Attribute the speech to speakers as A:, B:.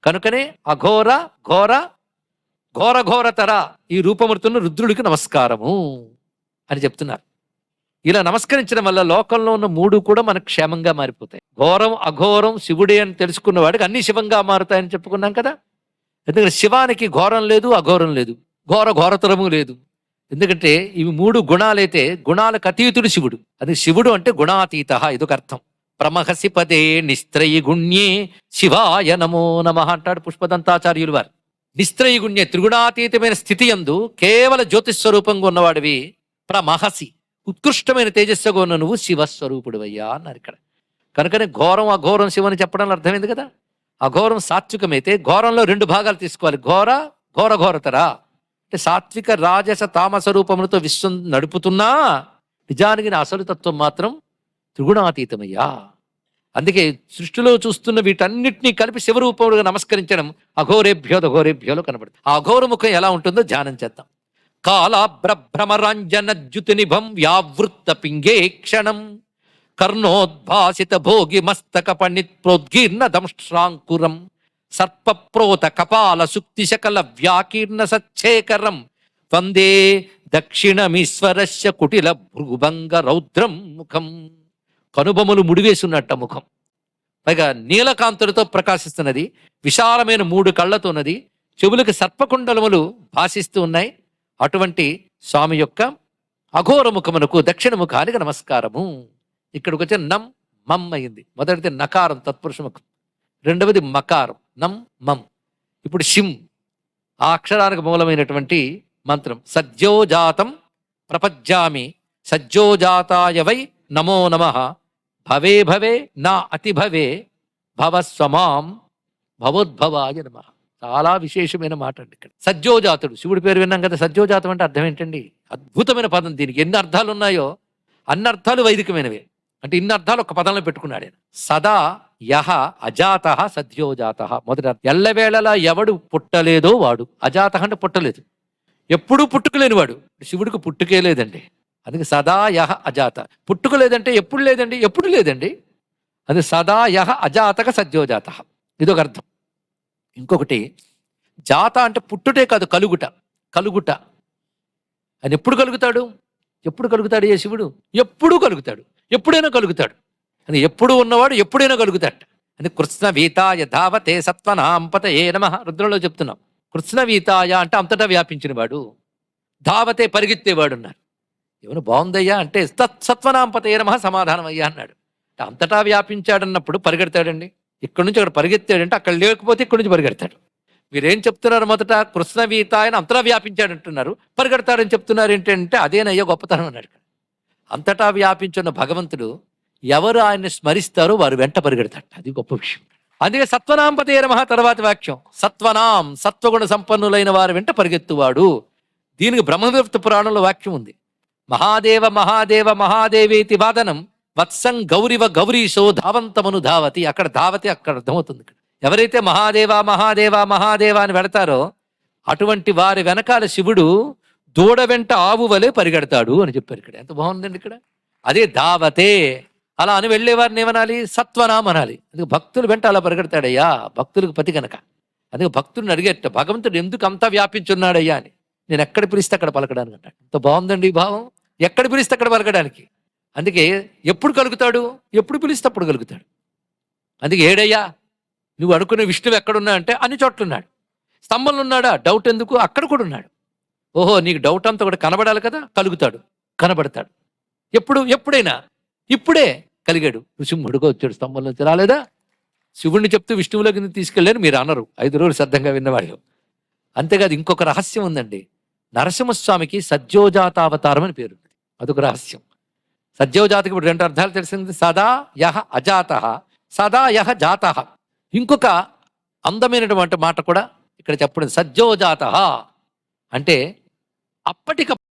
A: కనుకనే అఘోర ఘోర ఘోర ఘోరతర ఈ రూపమూర్తున్న రుద్రుడికి నమస్కారము అని చెప్తున్నారు. ఇలా నమస్కరించడం వల్ల లోకంలో ఉన్న 3 కూడా మనకు క్షేమంగా మారిపోతాయి. ఘోరం అఘోరం శివుడే అని తెలుసుకున్న వాడికి అన్ని శివంగా మారుతాయని చెప్పుకున్నాం కదా. ఎందుకంటే శివానికి ఘోరం లేదు, అఘోరం లేదు, ఘోర ఘోరతరము లేదు. ఎందుకంటే ఇవి 3 గుణాలైతే గుణాలకు అతీతుడు శివుడు. అది శివుడు అంటే గుణాతీత, ఇదొక అర్థం. ప్రమహసి పదే నిస్త్రయి గుణ్యే శివాయ నమో నమః అంటాడు పుష్పదంతాచార్యులు వారు. నిస్త్రయి గుణ్యే త్రిగుణాతీతమైన స్థితి యందు కేవల జ్యోతిస్వరూపంగా ఉన్నవాడివి ప్రమహసి, ఉత్కృష్టమైన తేజస్సుగా ఉన్న నువ్వు శివస్వరూపుడువయ్యా అన్నారు ఇక్కడ. కనుకనే ఘోరం అఘోరం శివని చెప్పడంలో అర్థమైంది కదా. అఘోరం సాత్వికమైతే ఘోరంలో 2 భాగాలు తీసుకోవాలి. ఘోర ఘోర ఘోరతరా అంటే సాత్విక రాజస తామస రూపములతో విశ్వం నడుపుతున్నా నిజానికి నా అసలు తత్వం మాత్రం త్రిగుణాతీతమయ్యా. అందుకే సృష్టిలో చూస్తున్న వీటన్నిటినీ కలిపి శివరూపములుగా నమస్కరించడం అఘోరేభ్యోదఘోరేభ్యోలో కనబడుతుంది. ఆ అఘోర ముఖం ఎలా ఉంటుందో ధ్యానం చేద్దాం. కాళభ్రభ్రమరంజన ద్యుతినిభం వ్యావృత్త పింగే క్షణం కర్ణోద్భాసిత భోగి మస్తక పండిత్ ప్రోద్గీర్ణ దంశ్రాంకురం సర్పప్రోత కపాల సుక్తి శకల వ్యాకీర్ణ సచ్చేకరం వందే దక్షిణమీశ్వరస్య కుటిల భృగుభంగ రౌద్రం ముఖం. కనుబొమలు ముడివేసున్నట్ట ముఖం, పైగా నీలకాంతులతో ప్రకాశిస్తున్నది, విశాలమైన 3 కళ్ళతోన్నది, చెవులకు సర్పకుండలములు భాషిస్తూ ఉన్నాయి. అటువంటి స్వామి యొక్క అఘోర ముఖమునకు దక్షిణ ముఖానికి నమస్కారము. ఇక్కడికి వచ్చే నం మమ్ అయింది. మొదటిది నకారం తత్పురుష ముఖం, రెండవది మకారం నం మం. ఇప్పుడు షిం ఆ అక్షరానికి మూలమైనటువంటి మంత్రం. సజ్జోజాతం ప్రపజ్జామి సజ్జోజాతాయ వై నమో నమః భవే భవే నా అతి భవే భవస్వమాం భవోద్భవాయ నమః. చాలా విశేషమైన మాట అండి ఇక్కడ. సజ్జోజాతుడు శివుడి పేరు విన్నాం కదా. సజ్జోజాతం అంటే అర్థం ఏంటండి? అద్భుతమైన పదం. దీనికి ఎన్ని అర్థాలు ఉన్నాయో అన్ని అర్థాలు వైదికమైనవే. అంటే ఇన్ని అర్థాలు ఒక పదంలో పెట్టుకున్నాడు ఆయన. సదా యహ అజాత సద్యోజాత. మొదటి అర్థం ఎల్లవేళలా ఎవడు పుట్టలేదో వాడు. అజాత అంటే పుట్టలేదు, ఎప్పుడూ పుట్టుకలేని వాడు. శివుడికి పుట్టుకే లేదండి. అందుకే సదా యహ అజాత. పుట్టుక లేదంటే ఎప్పుడు లేదండి, ఎప్పుడు లేదండి. అది సదా యహ అజాతక సద్యోజాత, ఇదొక అర్థం. ఇంకొకటి జాత అంటే పుట్టుటే కాదు, కలుగుట. కలుగుట ఆయన ఎప్పుడు కలుగుతాడు? ఎప్పుడు కలుగుతాడు ఏ శివుడు? ఎప్పుడూ కలుగుతాడు, ఎప్పుడైనా కలుగుతాడు. అని ఎప్పుడు ఉన్నవాడు ఎప్పుడైనా కలుగుతాడు. అని కృష్ణ వీతాయ ధావతే సత్వనాంపత ఏ నమః రుద్రంలో చెప్తున్నాం. కృష్ణ వీతాయ అంటే అంతటా వ్యాపించిన వాడు, ధావతే పరిగెత్తేవాడు అన్నారు. ఏమైనా బాగుందయ్యా అంటే సత్వనాంపత ఏ నమః సమాధానం అయ్యా అన్నాడు. అంతటా వ్యాపించాడన్నప్పుడు పరిగెడతాడండి. ఇక్కడి నుంచి అక్కడ పరిగెత్తాడంటే అక్కడ లేకపోతే ఇక్కడి నుంచి పరిగెడతాడు. మీరేం చెప్తున్నారు? మొదట కృష్ణవీత ఆయన అంతటా వ్యాపించాడంటున్నారు, పరిగెడతాడని చెప్తున్నారు ఏంటంటే అదేనయ్యా గొప్పతనం అన్నాడు. అంతటా వ్యాపించున్న భగవంతుడు ఎవరు ఆయన్ని స్మరిస్తారో వారు వెంట పరిగెడతాడు. అది గొప్ప విషయం. అందుకే సత్వనాంపతే నమః తర్వాత వాక్యం సత్వనాం, సత్వగుణ సంపన్నులైన వారు వెంట పరిగెత్తువాడు. దీనికి బ్రహ్మవివర్త పురాణంలో వాక్యం ఉంది. మహాదేవ మహాదేవ మహాదేవేతి వాదనం వత్సం గౌరివ గౌరీశో ధావంతమను ధావతి. అక్కడ ధావతి అక్కడ అర్థమవుతుంది. ఎవరైతే మహాదేవ మహాదేవ మహాదేవ అని వెళతారో అటువంటి వారి వెనకాల శివుడు దూడ వెంట ఆవు వలె పరిగెడతాడు అని చెప్పారు ఇక్కడ. ఎంత బాగుందండి ఇక్కడ. అదే ధావతే. అలా అని వెళ్ళేవారిని ఏమనాలి? సత్వనాం అనాలి. అందుకే భక్తులు వెంట అలా పరిగెడతాడయ్యా, భక్తులకు పతి కనుక. అందుకే భక్తుడిని అడిగేట భగవంతుడు ఎందుకు అంతా వ్యాపించున్నాడయ్యా అని. నేను ఎక్కడ పిలిస్తే అక్కడ పలకడానికి అంటాడు. ఎంత బాగుందండి ఈ భావం. ఎక్కడ పిలిస్తే అక్కడ పలకడానికి. అందుకే ఎప్పుడు కలుగుతాడు? ఎప్పుడు పిలిస్తే అప్పుడు కలుగుతాడు. అందుకే ఏడయ్యా నువ్వు అనుకునే విష్ణువు ఎక్కడున్నా అంటే అన్ని చోట్లున్నాడు. స్తంభంలో ఉన్నాడా? డౌట్ ఎందుకు? అక్కడ కూడా ఉన్నాడు. ఓహో నీకు డౌట్ అంతా కూడా కనబడాలి కదా, కలుగుతాడు, కనబడతాడు. ఎప్పుడు? ఎప్పుడైనా. ఇప్పుడే కలిగాడు. నృసింహుడుగా వచ్చాడు, స్తంభంలో నుంచి రాలేదా? శివుడిని చెప్తూ విష్ణువులోకి తీసుకెళ్ళాను మీరు అనరు 5 రోజులు శ్రద్ధంగా విన్నవాళ్ళు. అంతేకాదు ఇంకొక రహస్యం ఉందండి. నరసింహస్వామికి సజ్జోజాతావతారం అని పేరు. అదొక రహస్యం. సజ్జోజాతకి ఇప్పుడు 2 అర్థాలు తెలిసింది. సదా యహ అజాత, సదా యహ జాత. ఇంకొక అందమైనటువంటి మాట కూడా ఇక్కడ చెప్పడం. సజ్జోజాత అంటే అప్పటికప్పుడు